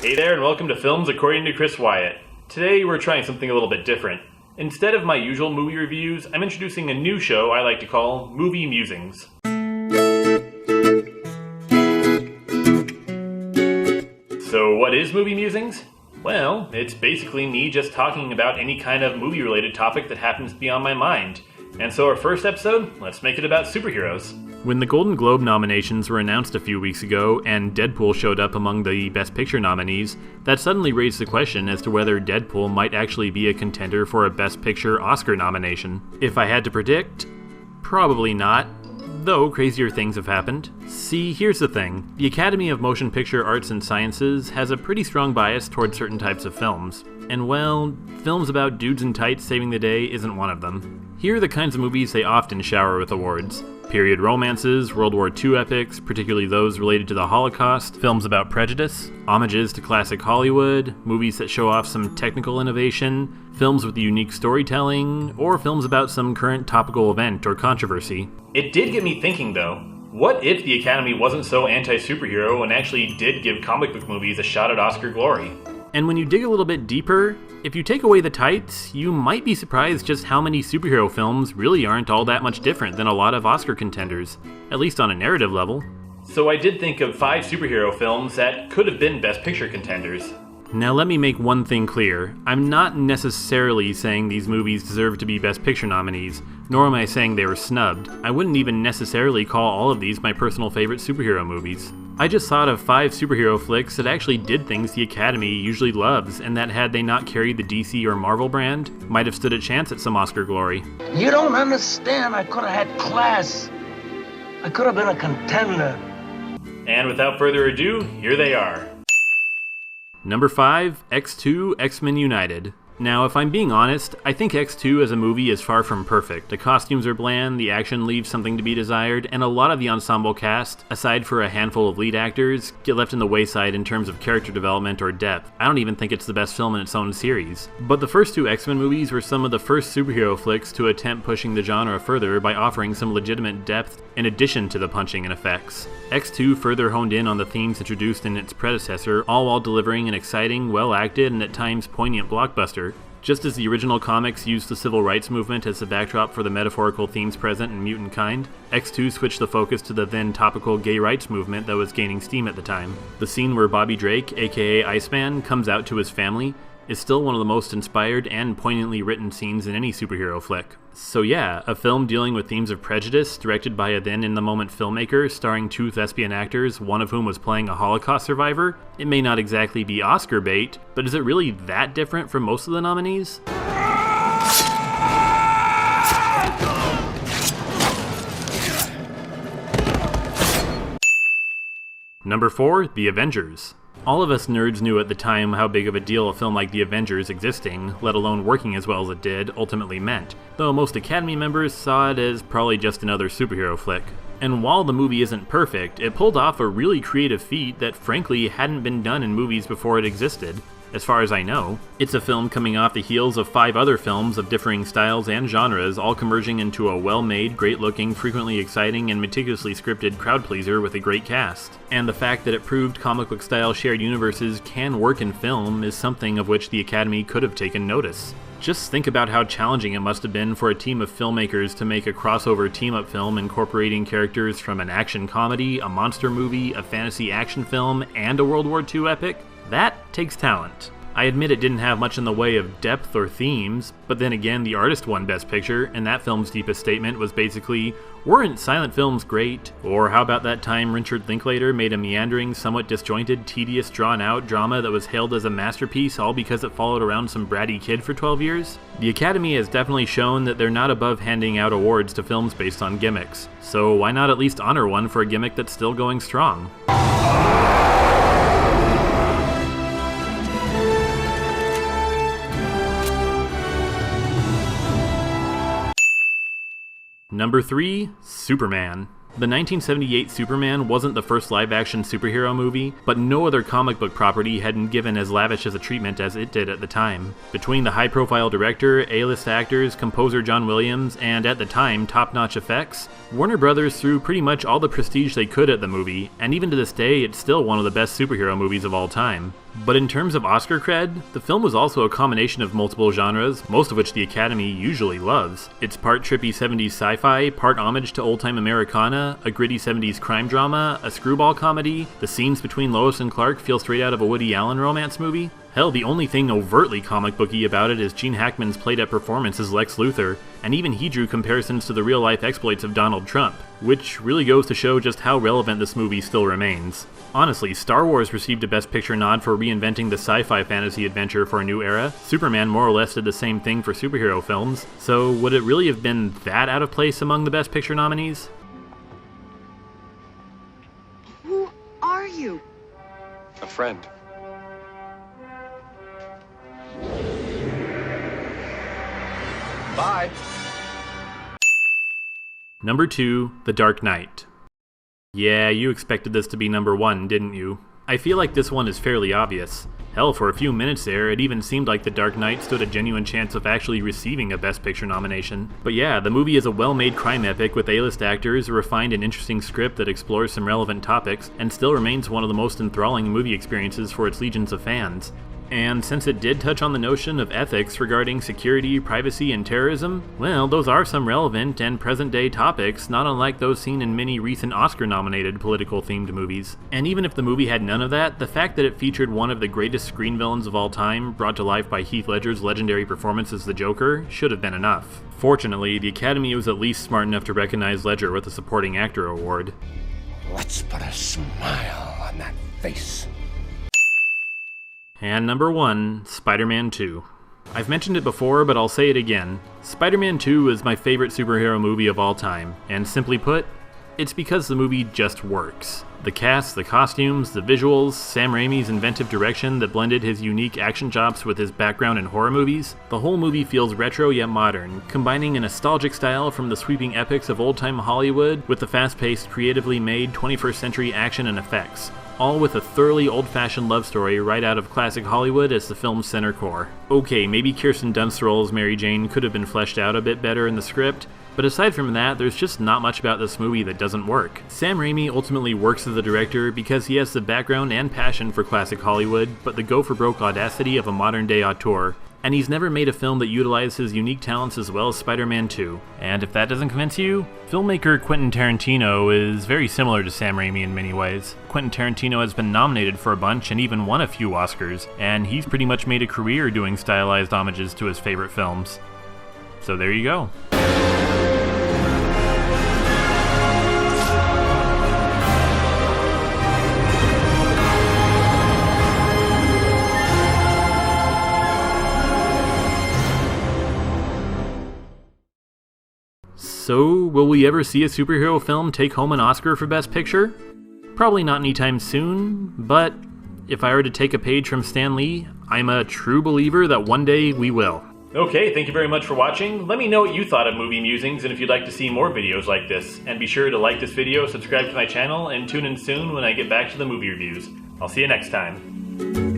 Hey there, and welcome to Films According to Chris Wyatt. Today we're trying something a little bit different. Instead of my usual movie reviews, I'm introducing a new show I like to call Movie Musings. So what is Movie Musings? Well, it's basically me just talking about any kind of movie-related topic that happens to be on my mind. And so our first episode, let's make it about superheroes. When the Golden Globe nominations were announced a few weeks ago, and Deadpool showed up among the Best Picture nominees, that suddenly raised the question as to whether Deadpool might actually be a contender for a Best Picture Oscar nomination. If I had to predict, probably not. Though crazier things have happened. See, here's the thing. The Academy of Motion Picture Arts and Sciences has a pretty strong bias towards certain types of films. And well, films about dudes in tights saving the day isn't one of them. Here are the kinds of movies they often shower with awards. Period romances, World War II epics, particularly those related to the Holocaust, films about prejudice, homages to classic Hollywood, movies that show off some technical innovation, films with unique storytelling, or films about some current topical event or controversy. It did get me thinking though, what if the Academy wasn't so anti-superhero and actually did give comic book movies a shot at Oscar glory? And when you dig a little bit deeper, if you take away the tights, you might be surprised just how many superhero films really aren't all that much different than a lot of Oscar contenders, at least on a narrative level. So I did think of 5 superhero films that could have been Best Picture contenders. Now let me make one thing clear. I'm not necessarily saying these movies deserve to be Best Picture nominees, nor am I saying they were snubbed. I wouldn't even necessarily call all of these my personal favorite superhero movies. I just thought of 5 superhero flicks that actually did things the Academy usually loves, and that had they not carried the DC or Marvel brand, might have stood a chance at some Oscar glory. You don't understand. I could have had class. I could have been a contender. And without further ado, here they are. Number 5, X2, X-Men United. Now, if I'm being honest, I think X2 as a movie is far from perfect. The costumes are bland, the action leaves something to be desired, and a lot of the ensemble cast, aside for a handful of lead actors, get left in the wayside in terms of character development or depth. I don't even think it's the best film in its own series. But the first 2 X-Men movies were some of the first superhero flicks to attempt pushing the genre further by offering some legitimate depth in addition to the punching and effects. X2 further honed in on the themes introduced in its predecessor, all while delivering an exciting, well-acted, and at times poignant blockbuster. Just as the original comics used the civil rights movement as the backdrop for the metaphorical themes present in Mutant Kind, X2 switched the focus to the then topical gay rights movement that was gaining steam at the time. The scene where Bobby Drake, aka Iceman, comes out to his family is still one of the most inspired and poignantly written scenes in any superhero flick. So yeah, a film dealing with themes of prejudice, directed by a then-in-the-moment filmmaker, starring 2 thespian actors, one of whom was playing a Holocaust survivor. It may not exactly be Oscar bait, but is it really that different from most of the nominees? Number 4, The Avengers. All of us nerds knew at the time how big of a deal a film like The Avengers existing, let alone working as well as it did, ultimately meant, though most Academy members saw it as probably just another superhero flick. And while the movie isn't perfect, it pulled off a really creative feat that frankly hadn't been done in movies before it existed. As far as I know, it's a film coming off the heels of 5 other films of differing styles and genres, all converging into a well-made, great-looking, frequently exciting, and meticulously scripted crowd-pleaser with a great cast. And the fact that it proved comic book-style shared universes can work in film is something of which the Academy could have taken notice. Just think about how challenging it must have been for a team of filmmakers to make a crossover team-up film incorporating characters from an action comedy, a monster movie, a fantasy action film, and a World War II epic. That takes talent. I admit it didn't have much in the way of depth or themes, but then again the artist won Best Picture, and that film's deepest statement was basically, weren't silent films great? Or how about that time Richard Linklater made a meandering, somewhat disjointed, tedious, drawn-out drama that was hailed as a masterpiece all because it followed around some bratty kid for 12 years? The Academy has definitely shown that they're not above handing out awards to films based on gimmicks, so why not at least honor one for a gimmick that's still going strong? Number 3, Superman. The 1978 Superman wasn't the first live-action superhero movie, but no other comic book property had been given as lavish as a treatment as it did at the time. Between the high-profile director, A-list actors, composer John Williams, and at the time, top-notch effects, Warner Brothers threw pretty much all the prestige they could at the movie, and even to this day, it's still one of the best superhero movies of all time. But in terms of Oscar cred, the film was also a combination of multiple genres, most of which the Academy usually loves. It's part trippy 70s sci-fi, part homage to old-time Americana, a gritty 70s crime drama, a screwball comedy. The scenes between Lois and Clark feel straight out of a Woody Allen romance movie. Hell, the only thing overtly comic booky about it is Gene Hackman's played-up performance as Lex Luthor, and even he drew comparisons to the real-life exploits of Donald Trump, which really goes to show just how relevant this movie still remains. Honestly, Star Wars received a Best Picture nod for reinventing the sci-fi fantasy adventure for a new era. Superman more or less did the same thing for superhero films, so would it really have been that out of place among the Best Picture nominees? Who are you? A friend. Bye. Number 2, The Dark Knight. Yeah, you expected this to be number 1, didn't you? I feel like this one is fairly obvious. Hell, for a few minutes there, it even seemed like The Dark Knight stood a genuine chance of actually receiving a Best Picture nomination. But yeah, the movie is a well-made crime epic with A-list actors, a refined and interesting script that explores some relevant topics, and still remains one of the most enthralling movie experiences for its legions of fans. And since it did touch on the notion of ethics regarding security, privacy, and terrorism, well, those are some relevant and present-day topics, not unlike those seen in many recent Oscar-nominated political-themed movies. And even if the movie had none of that, the fact that it featured one of the greatest screen villains of all time, brought to life by Heath Ledger's legendary performance as the Joker, should have been enough. Fortunately, the Academy was at least smart enough to recognize Ledger with a Supporting Actor award. Let's put a smile on that face. And number 1, Spider-Man 2. I've mentioned it before, but I'll say it again. Spider-Man 2 is my favorite superhero movie of all time, and simply put, it's because the movie just works. The cast, the costumes, the visuals, Sam Raimi's inventive direction that blended his unique action chops with his background in horror movies, the whole movie feels retro yet modern, combining a nostalgic style from the sweeping epics of old-time Hollywood with the fast-paced, creatively made 21st century action and effects, all with a thoroughly old-fashioned love story right out of classic Hollywood as the film's center core. Okay, maybe Kirsten Dunst's role as Mary Jane could have been fleshed out a bit better in the script, but aside from that, there's just not much about this movie that doesn't work. Sam Raimi ultimately works as a director because he has the background and passion for classic Hollywood, but the go-for-broke audacity of a modern-day auteur, and he's never made a film that utilized his unique talents as well as Spider-Man 2. And if that doesn't convince you, filmmaker Quentin Tarantino is very similar to Sam Raimi in many ways. Quentin Tarantino has been nominated for a bunch and even won a few Oscars, and he's pretty much made a career doing stylized homages to his favorite films. So there you go. So, will we ever see a superhero film take home an Oscar for Best Picture? Probably not anytime soon, but if I were to take a page from Stan Lee, I'm a true believer that one day we will. Okay, thank you very much for watching. Let me know what you thought of Movie Musings and if you'd like to see more videos like this. And be sure to like this video, subscribe to my channel, and tune in soon when I get back to the movie reviews. I'll see you next time.